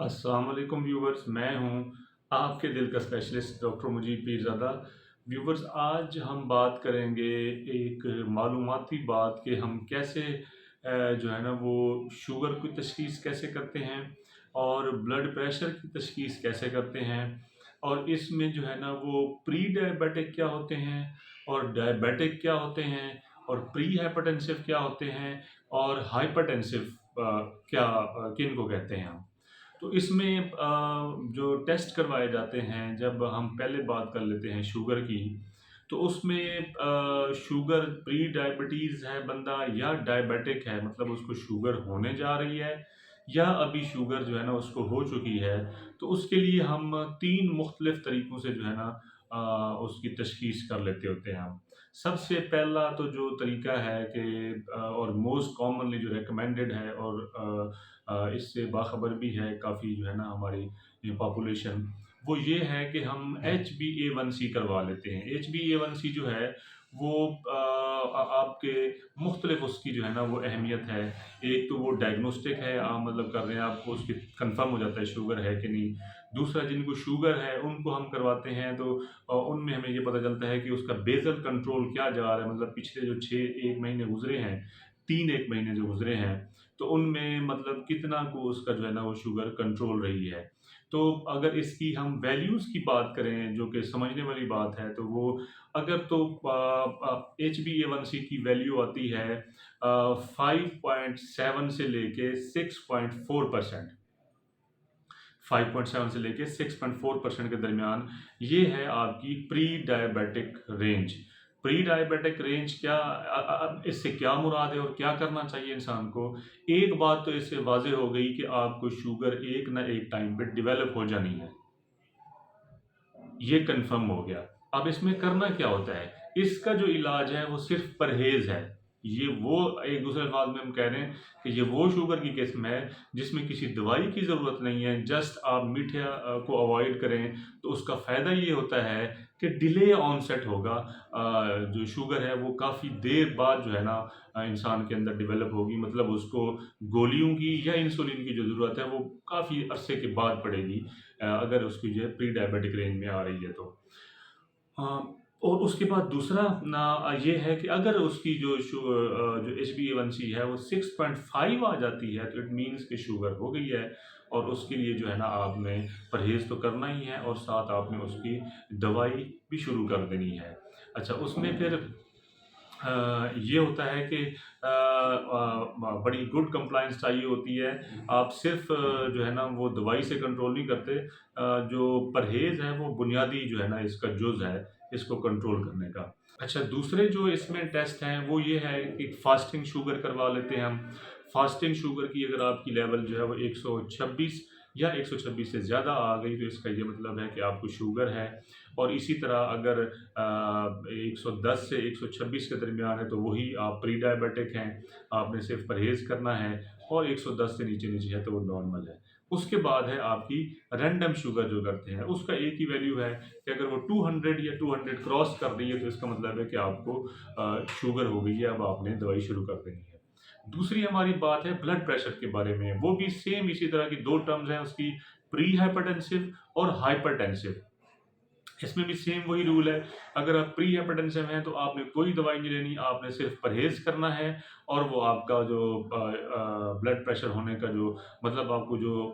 अस्सलाम वालेकुम व्यूवर्स, मैं हूं आपके दिल का specialist doctor Mujeeb Peerzada. Viewers, आज हम बात करेंगे एक मालूमाती बात कि हम कैसे जो है ना वो शुगर की तशख़ीस कैसे करते हैं और ब्लड प्रेशर की तशख़ीस कैसे करते हैं, और इसमें जो है ना वो प्री डायबिटिक क्या होते हैं और डायबिटिक क्या होते हैं और प्री हाइपरटेंसिव क्या होते हैं और हाइपरटेंसिव क्या किन को कहते हैं हम। तो इसमें जो टेस्ट करवाए जाते हैं, जब हम पहले बात कर लेते हैं शुगर की, तो उसमें शुगर प्री डायबिटीज़ है बंदा या डायबिटिक है, मतलब उसको शुगर होने जा रही है या अभी शुगर जो है ना उसको हो चुकी है। तो उसके लिए हम 3 मुख्तलिफ तरीकों से जो है ना उसकी तशख़ीस कर लेते होते हैं हम। सबसे पहला तो जो तरीका है कि और मोस्ट कॉमनली जो रिकमेंडेड है और इससे बाखबर भी है काफ़ी जो है ना हमारी ये पॉपुलेशन, वो ये है कि हम HbA1c करवा लेते हैं। HbA1c जो है वो आपके मुख्तलिफ उसकी जो है ना वो अहमियत है। एक तो वो डायग्नोस्टिक है, आप मतलब कर रहे हैं, आपको उसकी कंफर्म हो जाता है शुगर है कि नहीं। दूसरा, जिनको शुगर है उनको हम करवाते हैं तो उनमें हमें ये पता चलता है कि उसका बेसल कंट्रोल क्या जा रहा है, मतलब पिछले जो 6 1 महीने गुजरे हैं, 3 1 महीने जो गुजरे हैं, तो उनमें मतलब कितना को उसका जो है ना वो शुगर कंट्रोल रही है। तो अगर इसकी हम वैल्यूज़ की बात करें, जो कि समझने वाली बात है, तो वो अगर तो HbA1c की वैल्यू आती है 5.7 से लेके 6.4%। 5.7 से लेके 6.4% के दरमियान, ये है आपकी pre diabetic range. Pre diabetic range क्या, इससे क्या मुराद है और क्या करना चाहिए इंसान को? एक बात तो इससे वाज़ेह हो गई कि आपको शुगर एक ना एक टाइम पे डेवलप हो जानी है। ये कन्फर्म हो गया। अब इसमें करना क्या होता है? इसका जो इलाज है वो सिर्फ़ परहेज़ है। ये वो एक दूसरे अल्फ़ाज़ में हम कह रहे हैं कि ये वो शुगर की किस्म है जिसमें किसी दवाई की ज़रूरत नहीं है, जस्ट आप मीठा को अवॉइड करें, तो उसका फ़ायदा ये होता है कि डिले ऑनसेट होगा। जो शुगर है वो काफ़ी देर बाद जो है ना इंसान के अंदर डेवलप होगी, मतलब उसको गोलियों की या इंसुलिन की जो ज़रूरत है वो काफ़ी अरसे के बाद पड़ेगी, अगर उसकी जो है प्री डायबिटिक रेंज में आ रही है तो। और उसके बाद दूसरा ना ये है कि अगर उसकी जो HbA1c है वो 6.5 आ जाती है, तो इट मीन्स कि शुगर हो गई है, और उसके लिए जो है ना आपने परहेज़ तो करना ही है और साथ आपने उसकी दवाई भी शुरू कर देनी है। अच्छा, उसमें फिर ये होता है कि बड़ी गुड कंप्लायंस चाहिए होती है। आप सिर्फ़ जो है ना वो दवाई से कंट्रोल नहीं करते, जो परहेज़ है वो बुनियादी जो है ना इसका जुज़ है, इसको कंट्रोल करने का। अच्छा, दूसरे जो इसमें टेस्ट हैं वो ये है कि फास्टिंग शुगर करवा लेते हैं हम। फास्टिंग शुगर की अगर आपकी लेवल जो है वो 126 या 126 से ज़्यादा आ गई, तो इसका ये मतलब है कि आपको शुगर है। और इसी तरह अगर 110 से 126 के दरमियान है, तो वही आप प्री डायबिटिक हैं, आपने सिर्फ़ परहेज़ करना है। और 110 से नीचे-नीचे है तो वो नॉर्मल है। उसके बाद है आपकी रैंडम शुगर जो करते हैं, उसका एक ही वैल्यू है कि अगर वो 200 या 200 क्रॉस कर रही है, तो इसका मतलब है कि आपको शुगर हो गई है, अब आपने दवाई शुरू कर देनी है। दूसरी हमारी बात है ब्लड प्रेशर के बारे में, वो भी सेम इसी तरह की 2 टर्म्स हैं उसकी, प्री हाइपरटेंसिव और हाइपरटेंसिव। इसमें भी सेम वही रूल है, अगर आप प्री हाइपरटेंसिव हैं तो आपने कोई दवाई नहीं लेनी, आपने सिर्फ़ परहेज़ करना है, और वो आपका जो ब्लड प्रेशर होने का जो मतलब आपको जो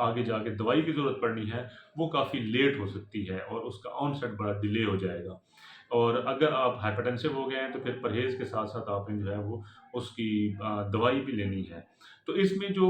आगे जाके दवाई की ज़रूरत पड़नी है, वो काफ़ी लेट हो सकती है और उसका ऑनसेट बड़ा डिले हो जाएगा। और अगर आप हाइपरटेंसिव हो गए हैं, तो फिर परहेज़ के साथ-साथ आपने जो है वो उसकी दवाई भी लेनी है। तो इसमें जो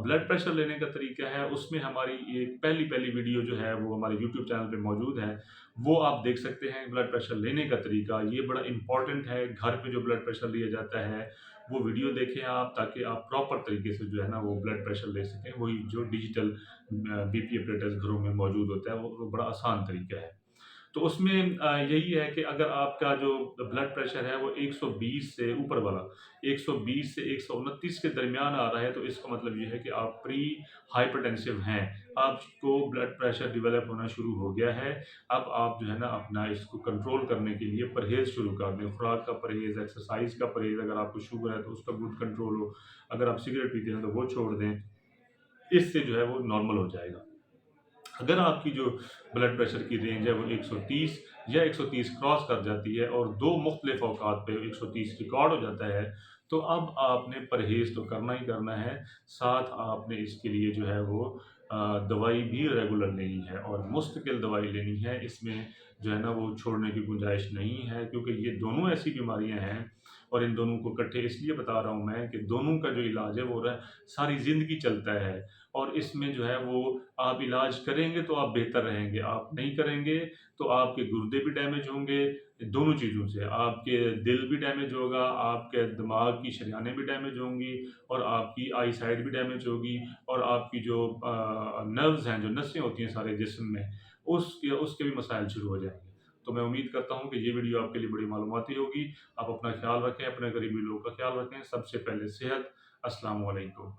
ब्लड प्रेशर लेने का तरीका है, उसमें हमारी एक पहली-पहली वीडियो जो है वो हमारे यूट्यूब चैनल पे मौजूद है। वो आप देख सकते हैं, ब्लड प्रेशर लेने का तरीका, ये बड़ा इम्पोर्टेंट है। घर पे जो ब्लड प्रेशर लिया जाता है, वो वीडियो देखें आप, ताकि आप प्रॉपर तरीके से जो है ना वो ब्लड प्रेशर ले सकें। वही जो डिजिटल बीपी ऑपरेटर्स घरों में मौजूद होता है, वो बड़ा आसान तरीका है। तो उसमें यही है कि अगर आपका जो ब्लड प्रेशर है वो 120 से ऊपर वाला 120 से 129 के दरमियान आ रहा है, तो इसका मतलब ये है कि आप प्री हाइपरटेंसिव हैं। आपको ब्लड प्रेशर डेवलप होना शुरू हो गया है। अब आप जो है ना अपना इसको कंट्रोल करने के लिए परहेज़ शुरू कर दें। खुराक का परहेज़, एक्सरसाइज़ का परहेज़, अगर आपको शुगर है तो उसका गुड कंट्रोल हो। अगर आप सिगरेट पीते हैं तो वो छोड़ दें। इससे जो है वो नॉर्मल हो जाएगा। अगर आपकी जो ब्लड प्रेशर की रेंज है वो 130 या 130 क्रॉस कर जाती है और 2 मुख्तलिफ औकात पे 130 रिकॉर्ड हो जाता है, तो अब आपने परहेज़ तो करना ही करना है, साथ आपने इसके लिए जो है वो दवाई भी रेगुलर लेनी है और मुस्तकिल दवाई लेनी है। इसमें जो है ना वो छोड़ने की गुंजाइश नहीं है, क्योंकि ये दोनों ऐसी बीमारियाँ हैं और इन दोनों को इकट्ठे इसलिए बता रहा हूँ मैं कि दोनों का जो इलाज है वो सारी ज़िंदगी चलता है और इसमें जो है वो आप इलाज करेंगे तो आप बेहतर रहेंगे, आप नहीं करेंगे तो आपके गुर्दे भी डैमेज होंगे, दोनों चीज़ों से। आपके दिल भी डैमेज होगा, आपके दिमाग की शरेयानें भी डैमेज होंगी और आपकी आई साइट भी डैमेज होगी और आपकी जो नर्व्स हैं, जो नसें होती हैं सारे जिस्म में, उसके उसके भी मसाइल शुरू हो जाएँगे। तो मैं उम्मीद करता हूँ कि ये वीडियो आपके लिए बड़ी मालूमाती होगी। आप अपना ख़्याल रखें, अपने करीबी लोगों का ख़्याल रखें। सबसे पहले सेहत। अस्सलामु अलैकुम।